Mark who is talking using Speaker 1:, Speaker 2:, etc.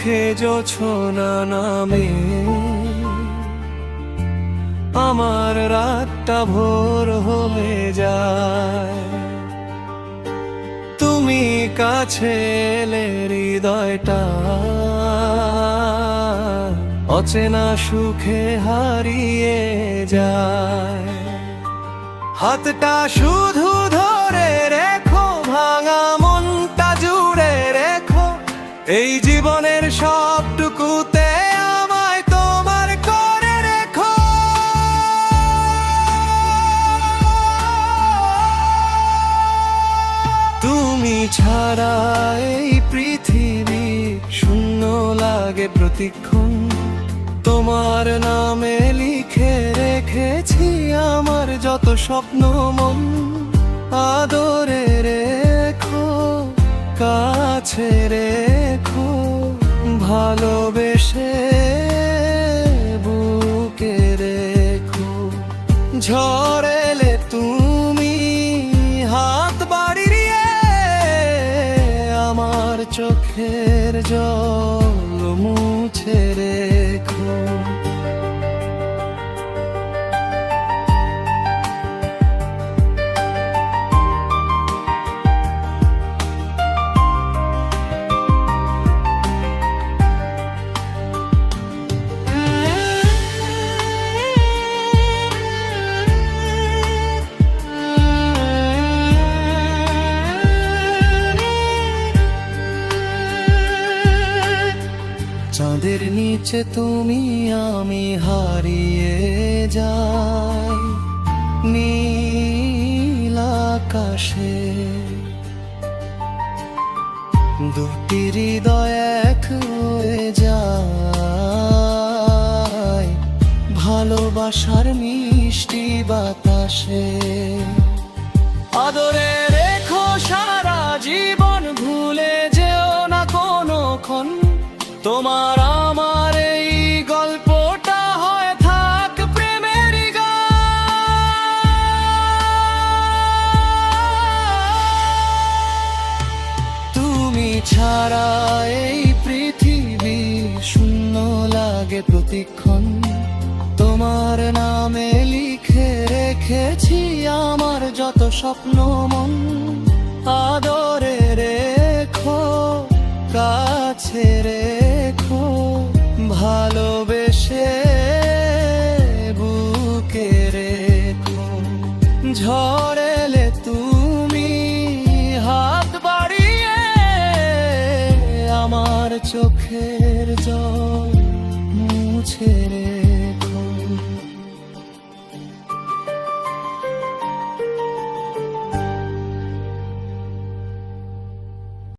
Speaker 1: চোখে জোছনা নামে আমার রাতটা ভোর হয়ে যায়। তুমি কাছে এলে হৃদয়টা অচেনা সুখে হারিয়ে যায়। হাতটা শুধু ধরে রেখো, ভাঙা মনটা জুড়ে রেখো, এই জীবনের সবটুকুতে আমায় তোমার করে রেখো। তুমি ছাড়া এই পৃথিবী শূন্য লাগে প্রতিক্ষণ, তোমার নামে লিখে রেখেছি আমার যত স্বপ্ন মন। আদরে রেখো, কাছে রেখো, ভালোবেসে বুকে রেখো। ঝড় এলে তুমি হাত বাড়িয়ে আমার চোখের জল মুছে রেখো। চাঁদের নিচে তুমি আমি হারিয়ে যাই নীল আকাশে। দুটি হৃদয় এক হয়ে যায় ভালোবাসার মিষ্টি বাতাসে। আদরে রেখো সারা জীবন, ভুলে যেও না কোনোক্ষণ, তোমার আমার এই গল্পটা হয় থাক প্রেমের গান। তুমি ছাড়া এই পৃথিবী শূন্য লাগে প্রতিক্ষণ, তোমার নামে লিখে রেখেছি আমার যত স্বপ্ন মন। আদরে রেখো, কাছে রেখো, ভালোবেসে বুকে রেখো। ঝড় এলে তুমি হাত বাড়িয়ে আমার চোখের জল মুছে রেখো।